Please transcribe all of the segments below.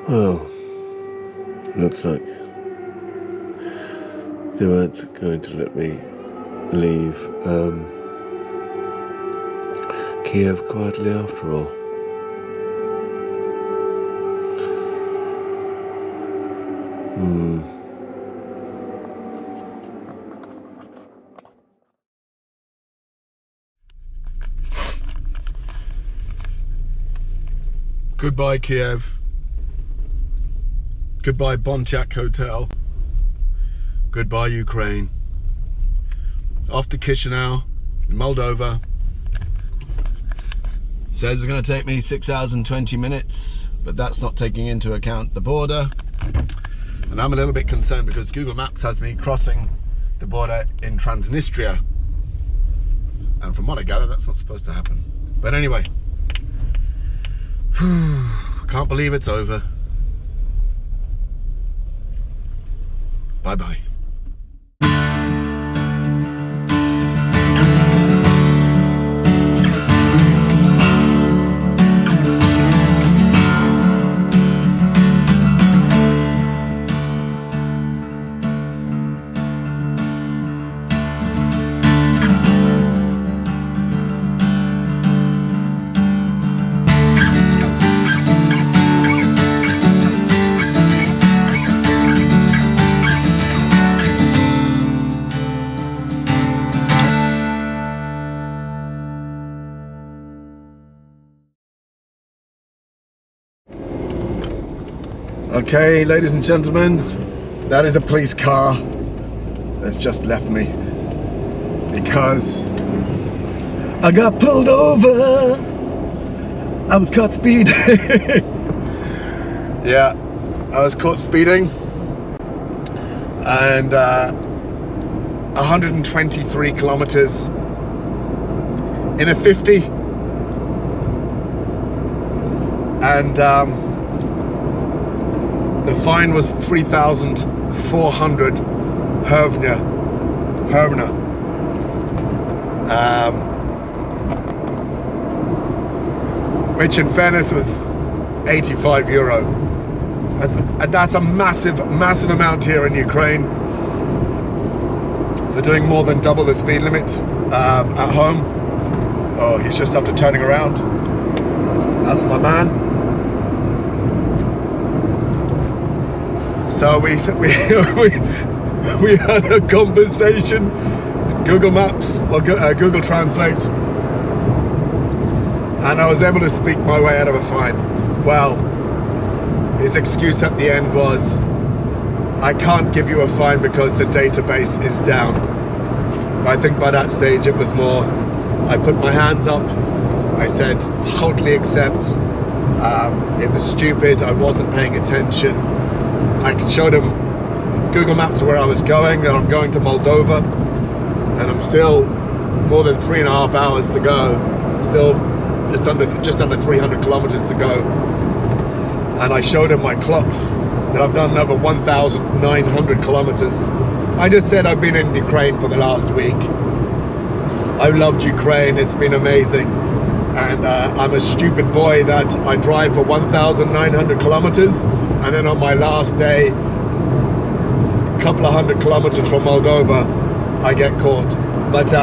Well, looks like they weren't going to let me leave Kiev quietly after all. Goodbye Kiev. Goodbye Bonchak Hotel. Goodbye Ukraine. Off to Chisinau in Moldova. Says it's going to take me 6 hours and 20 minutes, but that's not taking into account the border. And I'm a little bit concerned because Google Maps has me crossing the border in Transnistria. And from what I gather, that's not supposed to happen. But anyway, can't believe it's over. Bye-bye. Okay, ladies and gentlemen, that is a police car that's just left me because I got pulled over. I was caught speeding. Yeah, I was caught speeding, and 123 kilometers in a 50, and the fine was 3,400 hryvnia. Which in fairness was 85 euro. That's a massive amount here in Ukraine for doing more than double the speed limit at home. Oh, he's just after turning around. That's my man. So we had a conversation in Google Maps or Google Translate, and I was able to speak my way out of a fine. Well, his excuse at the end was, I can't give you a fine because the database is down. I think by that stage it was more, I put my hands up, I said totally accept, it was stupid, I wasn't paying attention. I showed him Google Maps where I was going, and I'm going to Moldova, and I'm still more than 3.5 hours to go, still just under 300 kilometers to go. And I showed him my clocks that I've done over 1,900 kilometers. I just said I've been in Ukraine for the last week. I loved Ukraine, it's been amazing. And I'm a stupid boy that I drive for 1,900 kilometers, and then on my last day, a couple of 100 kilometers from Moldova, I get caught. But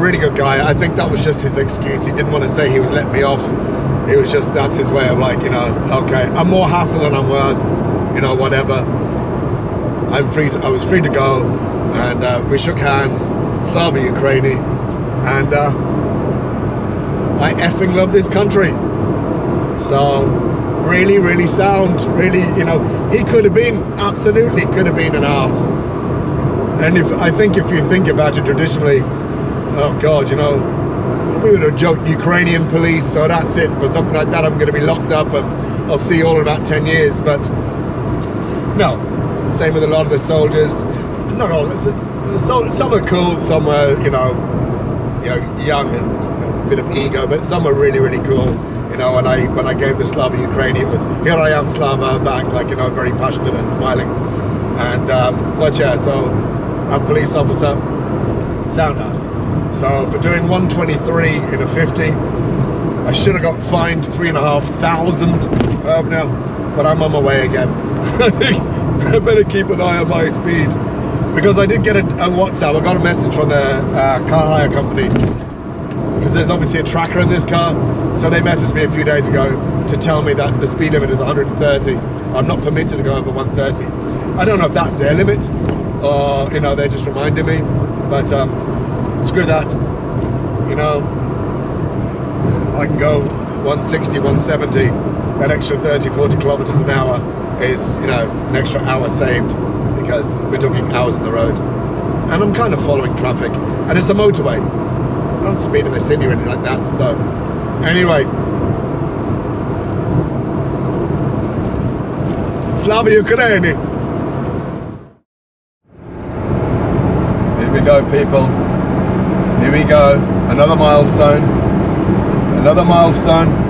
really good guy. I think that was just his excuse. He didn't want to say he was letting me off. It was just, that's his way of like, you know, okay, I'm more hassle than I'm worth, you know, whatever. I was free to go, and we shook hands, Slava Ukraini, and I effing love this country. So really sound, really, you know, he could have been, absolutely could have been an arse. And I think if you think about it traditionally, oh God, you know, we would have joked Ukrainian police, so that's it, for something like that I'm going to be locked up and I'll see you all in about 10 years. But no, it's the same with a lot of the soldiers. Not all, some are cool, some are, you know, young and a bit of ego, but some are really cool. You know, when I gave the Slava Ukraine, it was, here I am Slava back, like, you know, very passionate and smiling. And but yeah, so a police officer, sound us. So for doing 123 in a 50, I should have got fined 3,500 now. but I'm on my way again. I think I better keep an eye on my speed, because I did get a WhatsApp. I got a message from the car hire company, because there's obviously a tracker in this car. So they messaged me a few days ago to tell me that the speed limit is 130. I'm not permitted to go over 130. I don't know if that's their limit, or, you know, they're just reminding me, but screw that. You know, I can go 160, 170, that extra 30, 40 kilometers an hour is, you know, an extra hour saved, because we're talking hours on the road. And I'm kind of following traffic, and it's a motorway. I don't speed in the city or anything like that. So anyway, Slava Ukraine. Here we go, people. Here we go. Another milestone. Another milestone.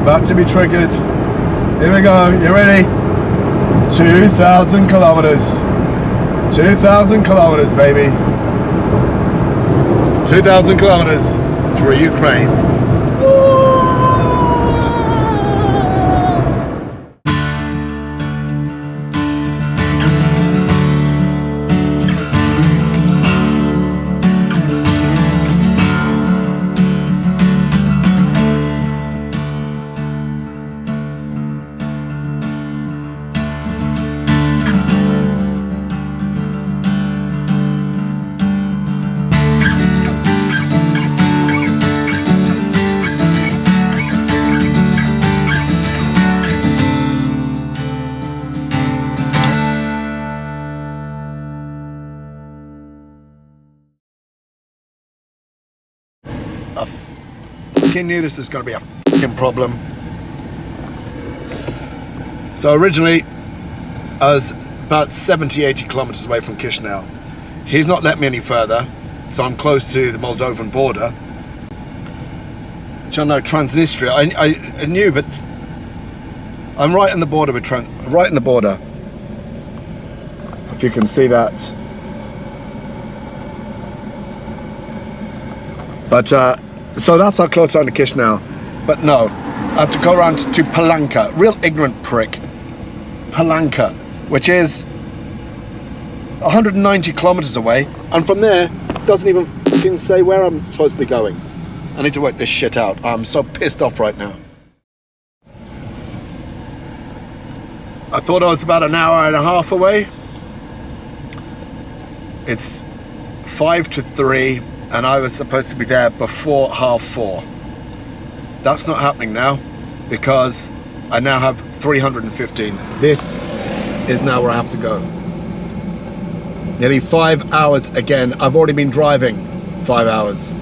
About to be triggered. Here we go. You ready? 2,000 kilometers. 2,000 kilometers, baby. 2,000 kilometers through Ukraine. I fucking knew this was going to be a fucking problem. So originally I was about 70-80 kilometers away from Chisinau. He's not let me any further, so I'm close to the Moldovan border, which I know Transnistria. I knew, but I'm right in the border with right in the border. If you can see that. But so that's how close I am to Chisinau. But no, I have to go around to Palanca, real ignorant prick. Palanca, which is 190 kilometers away, and from there doesn't even fucking say where I'm supposed to be going. I need to work this shit out. I'm so pissed off right now. I thought I was about an hour and a half away. It's 5 to 3. And I was supposed to be there before 4:30. That's not happening now, because I now have 315. This is now where I have to go. Nearly 5 hours again. I've already been driving 5 hours.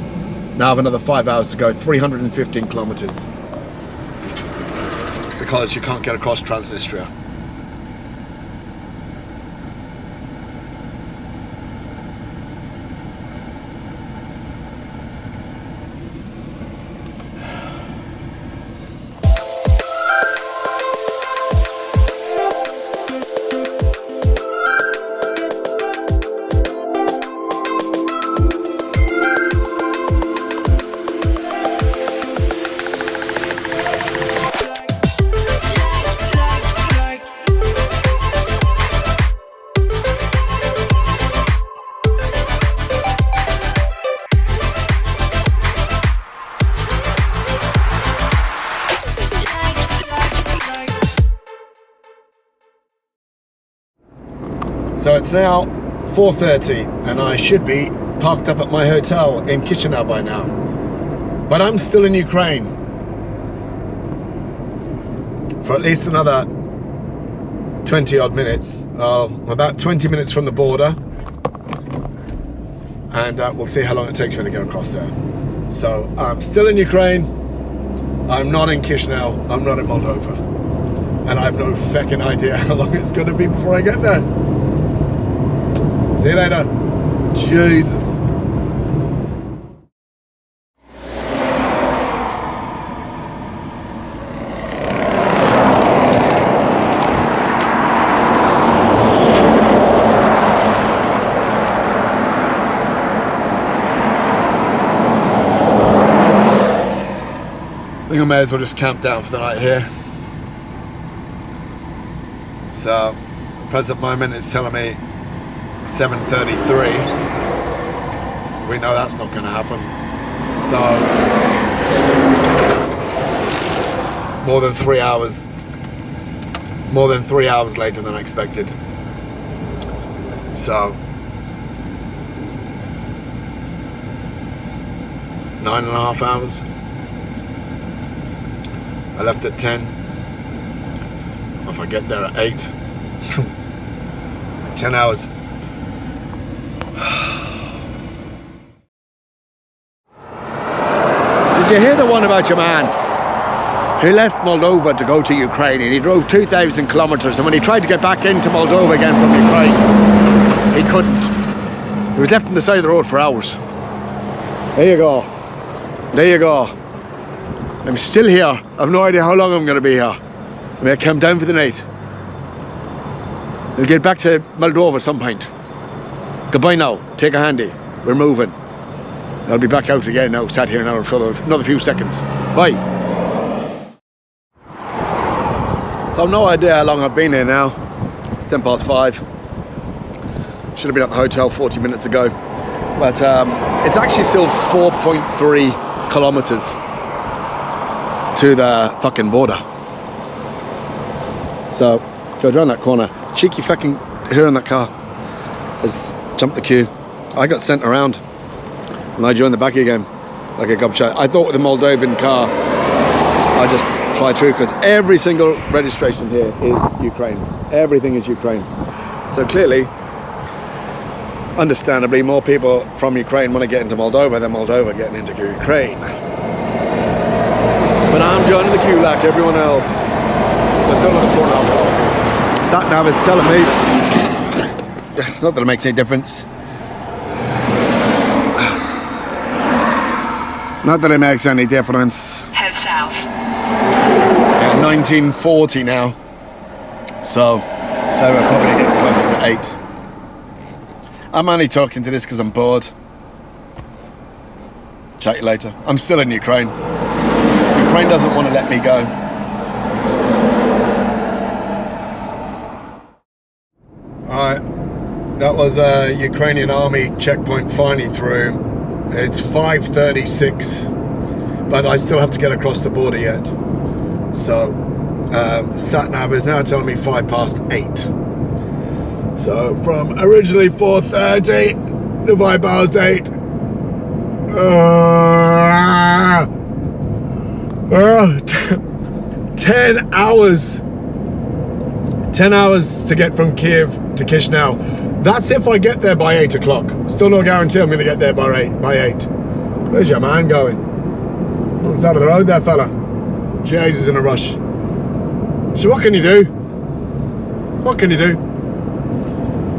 Now I have another 5 hours to go, 315 kilometers. Because you can't get across Transnistria. So it's now 4:30 and I should be parked up at my hotel in Chisinau by now. But I'm still in Ukraine for at least another 20 odd minutes. About 20 minutes from the border, and we'll see how long it takes me to get across there. So I'm still in Ukraine. I'm not in Chisinau. I'm not in Moldova. And I have no fucking idea how long it's going to be before I get there. See you later. Jesus. I think I may as well just camp down for the night here. So present moment is telling me 7:33. We know that's not going to happen. So more than 3 hours later than expected. So 9.5 hours. I left at 10. If I get there at 8, 10 hours. Did you hear the one about your man who left Moldova to go to Ukraine, and he drove 2,000 kilometers, and when he tried to get back into Moldova again from Ukraine, he couldn't. He was left on the side of the road for hours. There you go. There you go. I'm still here. I have no idea how long I'm going to be here. I may come down for the night. We'll get back to Moldova some point. Goodbye now. Take a handy. We're moving. I'll be back out again now, sat here now for another few seconds. Bye. So I've no idea how long I've been here now. It's 5:10. Should have been at the hotel 40 minutes ago. But it's actually still 4.3 kilometers to the fucking border. So, go around that corner. Cheeky fucking here in that car has jumped the queue. I got sent around and I joined the back again like a gobshite. I thought with the Moldovan car I just fly through, because every single registration here is Ukraine. Everything is Ukraine. So clearly, understandably, more people from Ukraine want to get into Moldova than Moldova getting into Ukraine. But I'm joining the queue like everyone else. So still another 4.5 kilometers. Sat nav is telling me, not that it makes any difference. Not that it makes any difference. Head south. Yeah, 1940 now. So we're probably getting closer to 8. I'm only talking to this because I'm bored. Chat you later. I'm still in Ukraine. Ukraine doesn't want to let me go. Alright, that was a Ukrainian army checkpoint finally through. It's 5:36, but I still have to get across the border yet. So, sat-nav is now telling me 8:05. So, from originally 4:30 to 8:05. 10 hours. 10 hours to get from Kiev to Chisinau. That's if I get there by 8 o'clock. Still no guarantee I'm going to get there by 8. Where's your man going? On the side of the road there, fella. Jesus, in a rush. So what can you do? What can you do?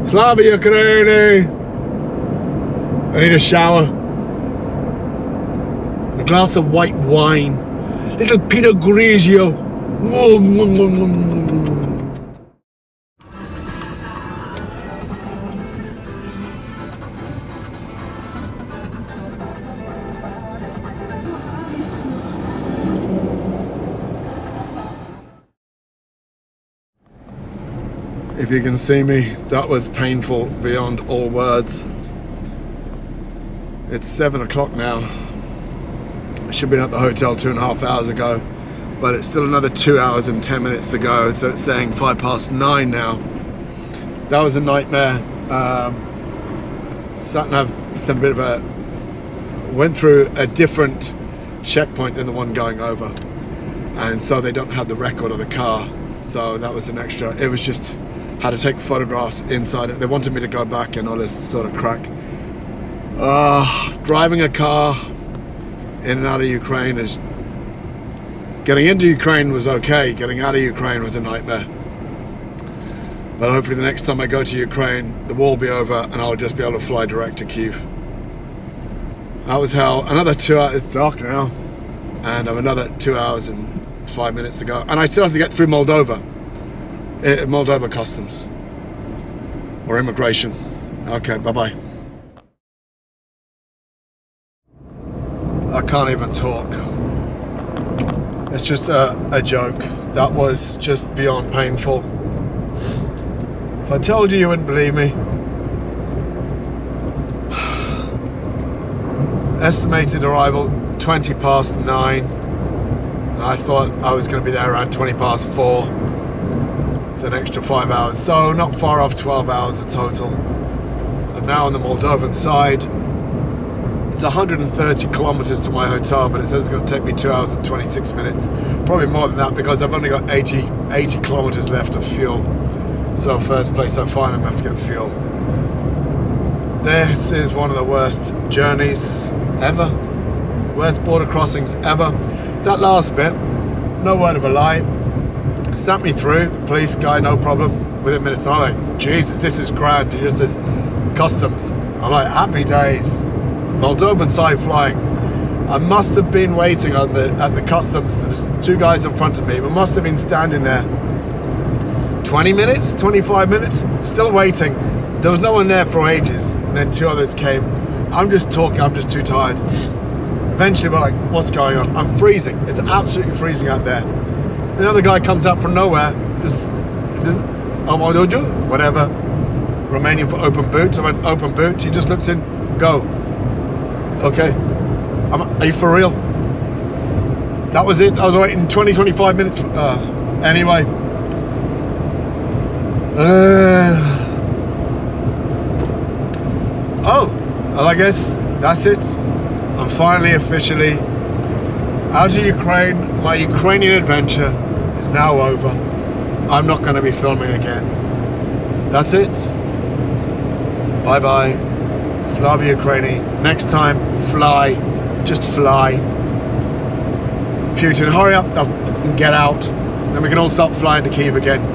Slava Ukraine. I need a shower. A glass of white wine. Little Pinot Grigio. If you can see me, that was painful beyond all words. It's 7 o'clock now. I should have been at the hotel 2.5 hours ago, but it's still another 2 hours and 10 minutes to go. So it's saying 9:05 now. That was a nightmare. Sat-nav sent a bit of a, went through a different checkpoint than the one going over. And so they don't have the record of the car. So that was an extra, it was just, had to take photographs inside it. They wanted me to go back and all this sort of crack. Driving a car in and out of Ukraine is, getting into Ukraine was okay, getting out of Ukraine was a nightmare. But hopefully the next time I go to Ukraine, the war will be over and I'll just be able to fly direct to Kyiv. That was hell. Another 2 hours, it's dark now, and I have another 2 hours and 5 minutes to go. And I still have to get through Moldova. Moldova customs. Or immigration. Okay, bye-bye. I can't even talk. It's just a joke. That was just beyond painful. If I told you, you wouldn't believe me. Estimated arrival 20 past 9. And I thought I was going to be there around 20 past 4. It's an extra 5 hours. So not far off 12 hours in total. I'm now on the Moldovan side. It's 130 kilometers to my hotel, but it says it's going to take me 2 hours and 26 minutes. Probably more than that because I've only got 80 kilometers left of fuel. So first place I find, I'm going to have to get fuel. This is one of the worst journeys ever. Worst border crossings ever. That last bit, no word of a lie, sent me through. The police guy, no problem. Within minutes, I'm like, Jesus, this is grand. He just says, customs. I'm like, happy days. Moldovan side flying. I must have been waiting at the customs. There was 2 guys in front of me. We must have been standing there 20 minutes, 25 minutes, still waiting. There was no one there for ages. And then 2 others came. I'm just talking, I'm just too tired. Eventually we're like, what's going on? I'm freezing. It's absolutely freezing out there. Another guy comes out from nowhere, just says, oh, whatever. Romanian for open boot. I went, open boot. He just looks in, go. Okay. Are you for real? That was it. I was waiting 20, 25 minutes. Anyway. Oh, well, I guess that's it. I'm finally officially out of Ukraine. My Ukrainian adventure is now over. I'm not going to be filming again. That's it. Bye-bye. Slava Ukraini. Next time, fly. Just fly. Putin, hurry up and get out. Then we can all start flying to Kyiv again.